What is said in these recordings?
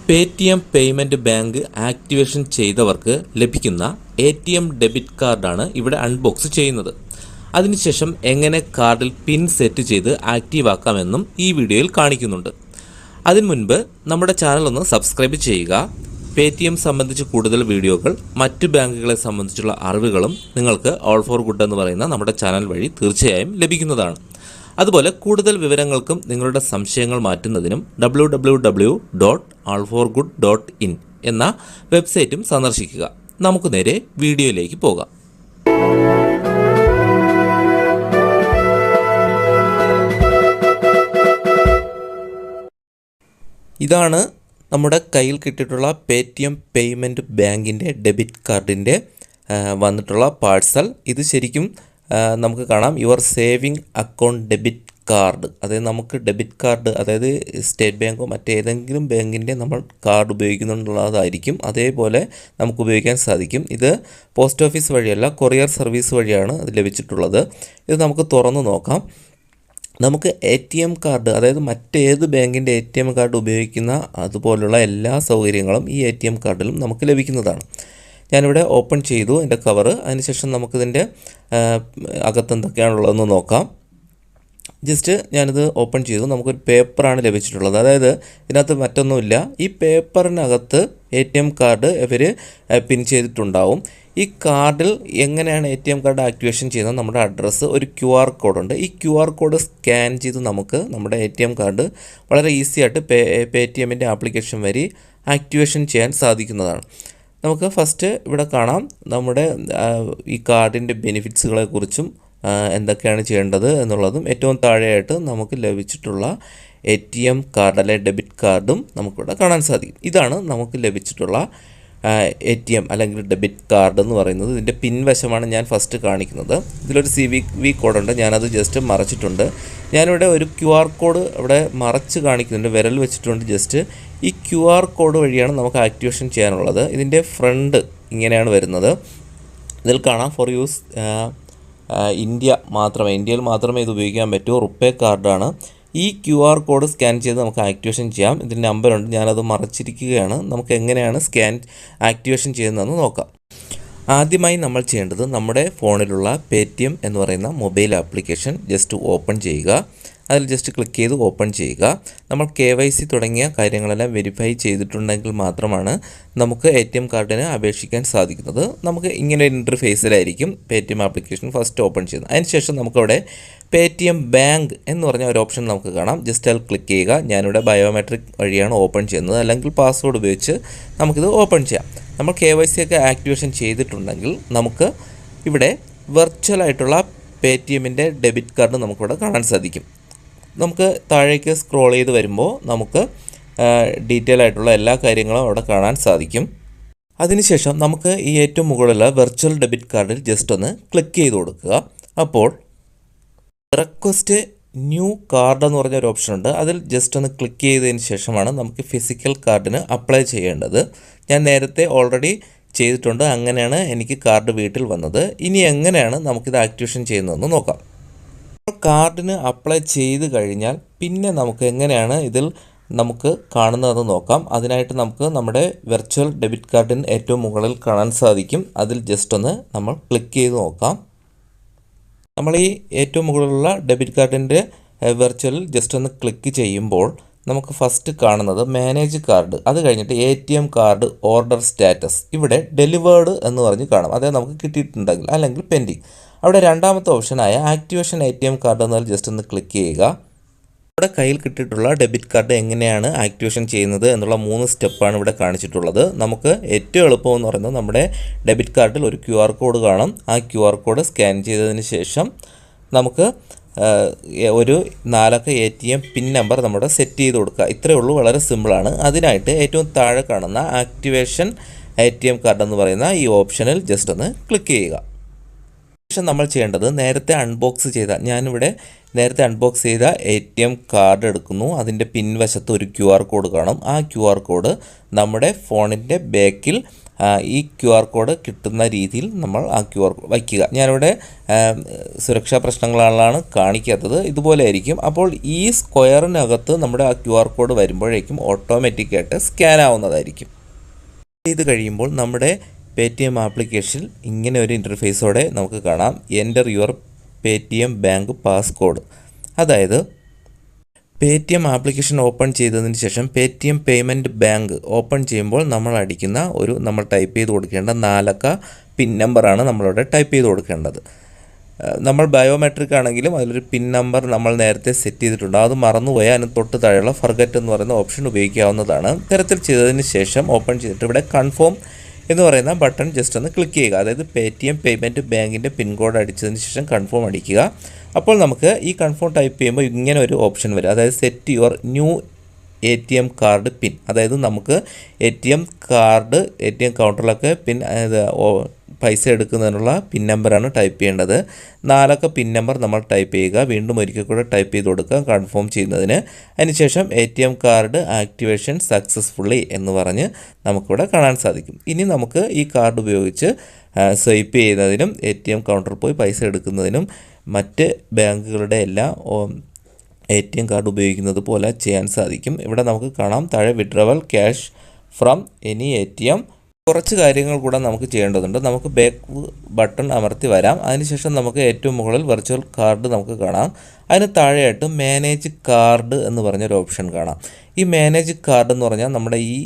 Paytm payment bank activation ചെയ്തവർക്ക് ലഭിക്കുന്ന ATM debit കാർഡാണ് ഇവിടെ അൺബോക്സ് ചെയ്യുന്നത്. അതിനുശേഷം എങ്ങനെ കാർഡിൽ പിൻ സെറ്റ് ചെയ്ത് ആക്റ്റീവ് ആക്കാമെന്നും ഈ വീഡിയോയിൽ കാണിക്കുന്നുണ്ട്. അതിനു മുൻപ് നമ്മുടെ ചാനൽ ഒന്ന് സബ്സ്ക്രൈബ് ചെയ്യുക. പേടിഎം സംബന്ധിച്ച് കൂടുതൽ വീഡിയോകൾ, മറ്റ് ബാങ്കുകളെ സംബന്ധിച്ചുള്ള അറിവുകളും നിങ്ങൾക്ക് ഓൾ ഫോർ ഗുഡ് എന്ന് പറയുന്ന നമ്മുടെ ചാനൽ വഴി തീർച്ചയായും ലഭിക്കുന്നതാണ്. അതുപോലെ കൂടുതൽ വിവരങ്ങൾക്കും നിങ്ങളുടെ സംശയങ്ങൾ മാറ്റുന്നതിനും www.allforgood.in എന്ന വെബ്സൈറ്റും സന്ദർശിക്കുക. നമുക്ക് നേരെ വീഡിയോയിലേക്ക് പോകാം. ഇതാണ് നമ്മുടെ കയ്യിൽ കിട്ടിയിട്ടുള്ള പേടിഎം പേയ്മെൻറ്റ് ബാങ്കിൻ്റെ ഡെബിറ്റ് കാർഡിൻ്റെ വന്നിട്ടുള്ള പാഴ്സൽ. ഇത് ശരിക്കും നമുക്ക് കാണാം your saving account debit card. അതായത് നമുക്ക് ഡെബിറ്റ് കാർഡ്, അതായത് സ്റ്റേറ്റ് ബാങ്കോ മറ്റേതെങ്കിലും ബാങ്കിൻ്റെ നമ്മൾ കാർഡ് ഉപയോഗിക്കുന്നുള്ളതായിരിക്കും. അതേപോലെ നമുക്ക് ഉപയോഗിക്കാൻ സാധിക്കും. ഇത് പോസ്റ്റ് ഓഫീസ് വഴിയല്ല, കൊറിയർ സർവീസ് വഴിയാണ് ഇത് ലഭിച്ചിട്ടുള്ളത്. ഇത് നമുക്ക് തുറന്ന് നോക്കാം. നമുക്ക് ATM കാർഡ്, അതായത് മറ്റേത് ബാങ്കിൻ്റെ ATM കാർഡ് ഉപയോഗിക്കുന്ന അതുപോലുള്ള എല്ലാ സൗകര്യങ്ങളും ഈ ATM കാർഡിലും നമുക്ക് ലഭിക്കുന്നതാണ്. ഞാനിവിടെ ഓപ്പൺ ചെയ്തു എൻ്റെ കവറ്. അതിനുശേഷം നമുക്കിതിൻ്റെ അകത്ത് എന്തൊക്കെയാണുള്ളതെന്ന് നോക്കാം. ജസ്റ്റ് ഞാനിത് ഓപ്പൺ ചെയ്തു. നമുക്കൊരു പേപ്പറാണ് ലഭിച്ചിട്ടുള്ളത്. അതായത് ഇതിനകത്ത് മറ്റൊന്നുമില്ല. ഈ പേപ്പറിനകത്ത് ATM കാർഡ് ഇവർ പിൻ ചെയ്തിട്ടുണ്ടാവും. ഈ കാർഡിൽ എങ്ങനെയാണ് ATM കാർഡ് ആക്ടിവേഷൻ ചെയ്യുന്നത്? നമ്മുടെ അഡ്രസ്സ്, ഒരു QR കോഡുണ്ട്. ഈ QR കോഡ് സ്കാൻ ചെയ്ത് നമുക്ക് നമ്മുടെ ATM കാർഡ് വളരെ ഈസി ആയിട്ട് പേടിഎമ്മിൻ്റെ ആപ്ലിക്കേഷൻ വഴി ആക്ടിവേഷൻ ചെയ്യാൻ സാധിക്കുന്നതാണ്. നമുക്ക് ഫസ്റ്റ് ഇവിടെ കാണാം നമ്മുടെ ഈ കാർഡിൻ്റെ ബെനിഫിറ്റ്സുകളെക്കുറിച്ചും എന്തൊക്കെയാണ് ചെയ്യേണ്ടത് എന്നുള്ളതും. ഏറ്റവും താഴെയായിട്ട് നമുക്ക് ലഭിച്ചിട്ടുള്ള ATM കാർഡ് അല്ലെങ്കിൽ ഡെബിറ്റ് കാർഡും നമുക്കിവിടെ കാണാൻ സാധിക്കും. ഇതാണ് നമുക്ക് ലഭിച്ചിട്ടുള്ള ATM അല്ലെങ്കിൽ ഡെബിറ്റ് കാർഡ് എന്ന് പറയുന്നത്. ഇതിൻ്റെ പിൻവശമാണ് ഞാൻ ഫസ്റ്റ് കാണിക്കുന്നത്. ഇതിലൊരു CVV കോഡുണ്ട്. ഞാനത് ജസ്റ്റ് മറച്ചിട്ടുണ്ട്. ഞാനിവിടെ ഒരു QR കോഡ് ഇവിടെ മറച്ച് കാണിക്കുന്നുണ്ട്, വിരൽ വെച്ചിട്ടുണ്ട്. ജസ്റ്റ് ഈ QR കോഡ് വഴിയാണ് നമുക്ക് ആക്ടിവേഷൻ ചെയ്യാനുള്ളത്. ഇതിൻ്റെ ഫ്രണ്ട് ഇങ്ങനെയാണ് വരുന്നത്. ഇതിൽ കാണാം ഫോർ യൂസ് ഇന്ത്യയിൽ മാത്രമേ ഇത് ഉപയോഗിക്കാൻ പറ്റൂ. റുപ്പേ കാർഡാണ്. ഈ QR കോഡ് സ്കാൻ ചെയ്ത് നമുക്ക് ആക്ടിവേഷൻ ചെയ്യാം. ഇതിൻ്റെ നമ്പറുണ്ട്, ഞാനത് മറച്ചിരിക്കുകയാണ്. നമുക്ക് എങ്ങനെയാണ് ആക്ടിവേഷൻ ചെയ്യുന്നതെന്ന് നോക്കാം. ആദ്യമായി നമ്മൾ ചെയ്യേണ്ടത് നമ്മുടെ ഫോണിലുള്ള പേടിഎം എന്ന് പറയുന്ന മൊബൈൽ ആപ്ലിക്കേഷൻ ജസ്റ്റ് ഓപ്പൺ ചെയ്യുക. അതിൽ ജസ്റ്റ് ക്ലിക്ക് ചെയ്ത് ഓപ്പൺ ചെയ്യുക. നമ്മൾ KYC തുടങ്ങിയ കാര്യങ്ങളെല്ലാം വെരിഫൈ ചെയ്തിട്ടുണ്ടെങ്കിൽ മാത്രമാണ് നമുക്ക് ATM കാർഡിന് അപേക്ഷിക്കാൻ സാധിക്കുന്നത്. നമുക്ക് ഇങ്ങനെ ഒരു ഇൻ്റർഫേസിലായിരിക്കും പേടിഎം ആപ്ലിക്കേഷൻ ഫസ്റ്റ് ഓപ്പൺ ചെയ്യുന്നത്. അതിനുശേഷം നമുക്കവിടെ പേടിഎം ബാങ്ക് എന്ന് പറഞ്ഞ ഒരു ഓപ്ഷൻ നമുക്ക് കാണാം. ജസ്റ്റ് അതിൽ ക്ലിക്ക് ചെയ്യുക. ഞാനിവിടെ ബയോമെട്രിക് വഴിയാണ് ഓപ്പൺ ചെയ്യുന്നത്, അല്ലെങ്കിൽ പാസ്വേഡ് ഉപയോഗിച്ച് നമുക്കിത് ഓപ്പൺ ചെയ്യാം. നമ്മൾ KYC ഒക്കെ ആക്ടിവേഷൻ ചെയ്തിട്ടുണ്ടെങ്കിൽ നമുക്ക് ഇവിടെ വെർച്വലായിട്ടുള്ള പേടിഎമ്മിൻ്റെ ഡെബിറ്റ് കാർഡ് നമുക്കിവിടെ കാണാൻ സാധിക്കും. നമുക്ക് താഴേക്ക് സ്ക്രോൾ ചെയ്ത് വരുമ്പോൾ നമുക്ക് ഡീറ്റെയിൽ ആയിട്ടുള്ള എല്ലാ കാര്യങ്ങളും അവിടെ കാണാൻ സാധിക്കും. അതിനുശേഷം നമുക്ക് ഈ ഏറ്റവും മുകളിലുള്ള വെർച്വൽ ഡെബിറ്റ് കാർഡിൽ ജസ്റ്റ് ഒന്ന് ക്ലിക്ക് ചെയ്ത് കൊടുക്കുക. അപ്പോൾ റിക്വസ്റ്റ് ന്യൂ കാർഡ് എന്ന് പറഞ്ഞ ഒരു ഓപ്ഷൻ ഉണ്ട്. അതിൽ ജസ്റ്റ് ഒന്ന് ക്ലിക്ക് ചെയ്തതിന് ശേഷമാണ് നമുക്ക് ഫിസിക്കൽ കാർഡിന് അപ്ലൈ ചെയ്യേണ്ടത്. ഞാൻ നേരത്തെ ഓൾറെഡി ചെയ്തിട്ടുണ്ട്. അങ്ങനെയാണ് എനിക്ക് കാർഡ് വീട്ടിൽ വന്നത്. ഇനി എങ്ങനെയാണ് നമുക്കിത് ആക്ടിവേഷൻ ചെയ്യുന്നതെന്ന് നോക്കാം. കാർഡിന് അപ്ലൈ ചെയ്ത് കഴിഞ്ഞാൽ പിന്നെ നമുക്ക് എങ്ങനെയാണ് ഇതിൽ നമുക്ക് കാണുന്നതെന്ന് നോക്കാം. അതിനായിട്ട് നമുക്ക് നമ്മുടെ വെർച്വൽ ഡെബിറ്റ് കാർഡിന് ഏറ്റവും മുകളിൽ കാണാൻ സാധിക്കും. അതിൽ ജസ്റ്റ് ഒന്ന് നമ്മൾ ക്ലിക്ക് ചെയ്ത് നോക്കാം. നമ്മൾ ഈ ഏറ്റവും മുകളിലുള്ള ഡെബിറ്റ് കാർഡിൻ്റെ വെർച്വലിൽ ജസ്റ്റ് ഒന്ന് ക്ലിക്ക് ചെയ്യുമ്പോൾ നമുക്ക് ഫസ്റ്റ് കാണുന്നത് മാനേജ് കാർഡ്. അത് കഴിഞ്ഞിട്ട് ATM കാർഡ് ഓർഡർ സ്റ്റാറ്റസ്. ഇവിടെ ഡെലിവേർഡ് എന്ന് പറഞ്ഞ് കാണാം. അതായത് നമുക്ക് കിട്ടിയിട്ടുണ്ടെങ്കിൽ, അല്ലെങ്കിൽ പെൻഡിങ്. അവിടെ രണ്ടാമത്തെ ഓപ്ഷനായ ആക്ടിവേഷൻ ATM കാർഡ് എന്നാൽ ജസ്റ്റ് ഒന്ന് ക്ലിക്ക് ചെയ്യുക. നമ്മുടെ കയ്യിൽ കിട്ടിയിട്ടുള്ള ഡെബിറ്റ് കാർഡ് എങ്ങനെയാണ് ആക്ടിവേഷൻ ചെയ്യുന്നത് എന്നുള്ള 3 സ്റ്റെപ്പാണ് ഇവിടെ കാണിച്ചിട്ടുള്ളത്. നമുക്ക് ഏറ്റവും എളുപ്പമെന്ന് പറയുന്നത് നമ്മുടെ ഡെബിറ്റ് കാർഡിൽ ഒരു QR കോഡ് കാണും. ആ QR കോഡ് സ്കാൻ ചെയ്തതിന് ശേഷം നമുക്ക് ഒരു 4 ATM പിൻ നമ്പർ നമ്മുടെ സെറ്റ് ചെയ്ത് കൊടുക്കുക. ഇത്രയേ ഉള്ളൂ, വളരെ സിമ്പിളാണ്. അതിനായിട്ട് ഏറ്റവും താഴെ കാണുന്ന ആക്ടിവേഷൻ ATM കാർഡ് എന്ന് പറയുന്ന ഈ ഓപ്ഷനിൽ ജസ്റ്റ് ഒന്ന് ക്ലിക്ക് ചെയ്യുക. അതിനുശേഷം നമ്മൾ ചെയ്യേണ്ടത് നേരത്തെ അൺബോക്സ് ചെയ്ത ഞാനിവിടെ നേരത്തെ അൺബോക്സ് ചെയ്ത ATM കാർഡ് എടുക്കുന്നു. അതിൻ്റെ പിൻവശത്ത് ഒരു QR കോഡ് കാണും. ആ QR കോഡ് നമ്മുടെ ഫോണിൻ്റെ ബാക്കിൽ ഈ QR കോഡ് കിട്ടുന്ന രീതിയിൽ നമ്മൾ ആ QR കോഡ് വയ്ക്കുക. ഞാനിവിടെ സുരക്ഷാ പ്രശ്നങ്ങളാണ് കാണിക്കാത്തത്, ഇതുപോലെ ആയിരിക്കും. അപ്പോൾ ഈ സ്ക്വയറിനകത്ത് നമ്മുടെ ആ QR കോഡ് വരുമ്പോഴേക്കും ഓട്ടോമാറ്റിക്കായിട്ട് സ്കാൻ ആവുന്നതായിരിക്കും. ഇത് കഴിയുമ്പോൾ നമ്മുടെ Paytm ആപ്ലിക്കേഷനിൽ ഇങ്ങനെ ഒരു ഇൻ്റർഫേസോടെ നമുക്ക് കാണാം, enter your Paytm bank passcode. അതായത് Paytm ആപ്ലിക്കേഷൻ ഓപ്പൺ ചെയ്തതിന് ശേഷം Paytm പേയ്മെൻറ്റ് ബാങ്ക് ഓപ്പൺ ചെയ്യുമ്പോൾ നമ്മൾ ടൈപ്പ് ചെയ്ത് കൊടുക്കേണ്ട 4 അക്ക പിൻ നമ്പറാണ് നമ്മളിവിടെ ടൈപ്പ് ചെയ്ത് കൊടുക്കേണ്ടത്. നമ്മൾ ബയോമെട്രിക് ആണെങ്കിലും അതിലൊരു പിൻ നമ്പർ നമ്മൾ നേരത്തെ സെറ്റ് ചെയ്തിട്ടുണ്ട്. അത് മറന്നുപോയാൽ അതിന് തൊട്ട് താഴെയുള്ള ഫർഗറ്റ് എന്ന് പറയുന്ന ഓപ്ഷൻ ഉപയോഗിക്കാവുന്നതാണ്. ഇത്തരത്തിൽ ചെയ്തതിന് ശേഷം ഓപ്പൺ ചെയ്തിട്ട് ഇവിടെ കൺഫേം എന്ന് പറയുന്ന ബട്ടൺ ജസ്റ്റ് ഒന്ന് ക്ലിക്ക് ചെയ്യുക. അതായത് Paytm പേയ്മെൻറ്റ് ബാങ്കിൻ്റെ പിൻ കോഡ് അടിച്ചതിന് ശേഷം കൺഫേം അടിക്കുക. അപ്പോൾ നമുക്ക് ഈ കൺഫേം ടൈപ്പ് ചെയ്യുമ്പോൾ ഇങ്ങനെ ഒരു ഓപ്ഷൻ വരും, അതായത് set your new ATM card pin. അതായത് നമുക്ക് ATM കൗണ്ടറിലൊക്കെ പിൻ പൈസ എടുക്കുന്നതിനുള്ള പിൻ നമ്പറാണ് ടൈപ്പ് ചെയ്യേണ്ടത്. 4 അക്ക പിൻ നമ്പർ നമ്മൾ ടൈപ്പ് ചെയ്യുക. വീണ്ടും ഒരിക്കൽ കൂടെ ടൈപ്പ് ചെയ്ത് കൊടുക്കുക കൺഫേം ചെയ്യുന്നതിന്. അതിനുശേഷം ATM കാർഡ് ആക്ടിവേഷൻ സക്സസ്ഫുള്ളി എന്ന് പറഞ്ഞ് നമുക്കിവിടെ കാണാൻ സാധിക്കും. ഇനി നമുക്ക് ഈ കാർഡ് ഉപയോഗിച്ച് സ്വൈപ്പ് ചെയ്യുന്നതിനും ATM കൗണ്ടറിൽ പോയി പൈസ എടുക്കുന്നതിനും മറ്റ് ബാങ്കുകളുടെ എല്ലാം ATM കാർഡ് ഉപയോഗിക്കുന്നത് പോലെ ചെയ്യാൻ സാധിക്കും. ഇവിടെ നമുക്ക് കാണാം താഴെ withdrawal cash from any ATM. കുറച്ച് കാര്യങ്ങൾ കൂടെ നമുക്ക് ചെയ്യേണ്ടതുണ്ട്. നമുക്ക് ബാക്ക് ബട്ടൺ അമർത്തി വരാം. അതിനുശേഷം നമുക്ക് ഏറ്റവും മുകളിൽ വെർച്വൽ കാർഡ് നമുക്ക് കാണാം. അതിന് താഴെയായിട്ട് മാനേജ് കാർഡ് എന്ന് പറഞ്ഞൊരു ഓപ്ഷൻ കാണാം. ഈ മാനേജ് കാർഡ് എന്ന് പറഞ്ഞാൽ നമ്മുടെ ഈ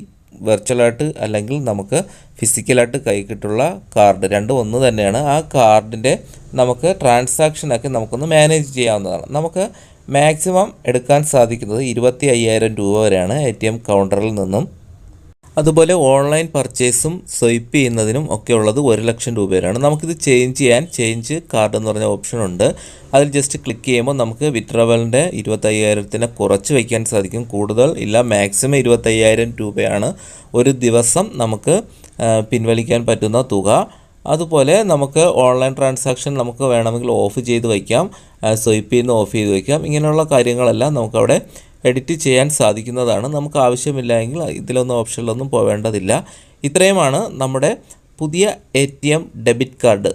വെർച്വലായിട്ട് അല്ലെങ്കിൽ നമുക്ക് ഫിസിക്കലായിട്ട് കൈക്കിട്ടുള്ള കാർഡ് രണ്ടും ഒന്ന് തന്നെയാണ്. ആ കാർഡിൻ്റെ നമുക്ക് ട്രാൻസാക്ഷനൊക്കെ നമുക്കൊന്ന് മാനേജ് ചെയ്യാവുന്നതാണ്. നമുക്ക് മാക്സിമം എടുക്കാൻ സാധിക്കുന്നത് 25,000 രൂപ വരെയാണ് ATM കൗണ്ടറിൽ നിന്നും. അതുപോലെ ഓൺലൈൻ പർച്ചേസും സ്വൈപ്പ് ചെയ്യുന്നതിനും ഒക്കെ ഉള്ളത് 1,00,000 രൂപ വരെയാണ്. നമുക്കിത് ചേഞ്ച് കാർഡ് എന്ന് പറഞ്ഞ ഓപ്ഷൻ ഉണ്ട്. അതിൽ ജസ്റ്റ് ക്ലിക്ക് ചെയ്യുമ്പോൾ നമുക്ക് വിഡ്രോവലിൻ്റെ 25,000 കുറച്ച് വയ്ക്കാൻ സാധിക്കും. കൂടുതൽ ഇല്ല, മാക്സിമം 25,000 രൂപയാണ് ഒരു ദിവസം നമുക്ക് പിൻവലിക്കാൻ പറ്റുന്ന തുക. അതുപോലെ നമുക്ക് ഓൺലൈൻ ട്രാൻസാക്ഷൻ നമുക്ക് വേണമെങ്കിൽ ഓഫ് ചെയ്ത് വയ്ക്കാം, സ്വൈപ്പ് ചെയ്യുന്ന ഓഫ് ചെയ്ത് വയ്ക്കാം. ഇങ്ങനെയുള്ള കാര്യങ്ങളെല്ലാം നമുക്കവിടെ എഡിറ്റ് ചെയ്യാൻ സാധിക്കുന്നതാണ്. നമുക്ക് ആവശ്യമില്ലെങ്കിൽ ഇതിലൊന്നും ഓപ്ഷനിലൊന്നും പോവേണ്ടതില്ല. ഇത്രയുമാണ് നമ്മുടെ പുതിയ ATM debit card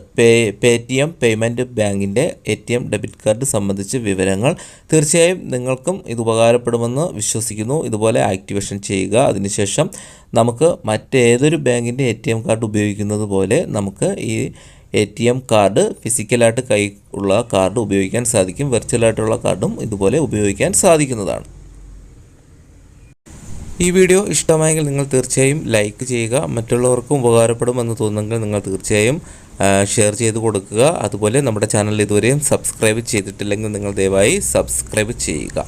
Paytm payment ബാങ്കിൻ്റെ ATM ഡെബിറ്റ് കാർഡ് സംബന്ധിച്ച് വിവരങ്ങൾ. തീർച്ചയായും നിങ്ങൾക്കും ഇത് ഉപകാരപ്പെടുമെന്ന് വിശ്വസിക്കുന്നു. ഇതുപോലെ ആക്ടിവേഷൻ ചെയ്യുക. അതിനുശേഷം നമുക്ക് മറ്റേതൊരു ബാങ്കിൻ്റെ ATM കാർഡ് ഉപയോഗിക്കുന്നത് പോലെ നമുക്ക് ഈ ATM കാർഡ് ഫിസിക്കലായിട്ട് കൈ ഉള്ള കാർഡ് ഉപയോഗിക്കാൻ സാധിക്കും. വെർച്വലായിട്ടുള്ള കാർഡും ഇതുപോലെ ഉപയോഗിക്കാൻ സാധിക്കുന്നതാണ്. ഈ വീഡിയോ ഇഷ്ടമായെങ്കിൽ നിങ്ങൾ തീർച്ചയായും ലൈക്ക് ചെയ്യുക. മറ്റുള്ളവർക്കും ഉപകാരപ്പെടുമെന്ന് തോന്നുമെങ്കിൽ നിങ്ങൾ തീർച്ചയായും ഷെയർ ചെയ്ത് കൊടുക്കുക. അതുപോലെ നമ്മുടെ ചാനൽ ഇതുവരെയും സബ്സ്ക്രൈബ് ചെയ്തിട്ടില്ലെങ്കിൽ നിങ്ങൾ ദയവായി സബ്സ്ക്രൈബ് ചെയ്യുക.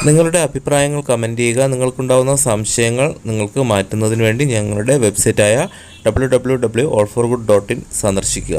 നിങ്ങളുടെ അഭിപ്രായങ്ങൾ കമൻറ്റ് ചെയ്യുക. നിങ്ങൾക്കുണ്ടാകുന്ന സംശയങ്ങൾ നിങ്ങൾക്ക് മാറ്റുന്നതിന് വേണ്ടി ഞങ്ങളുടെ വെബ്സൈറ്റായ www.allforgood.in സന്ദർശിക്കുക.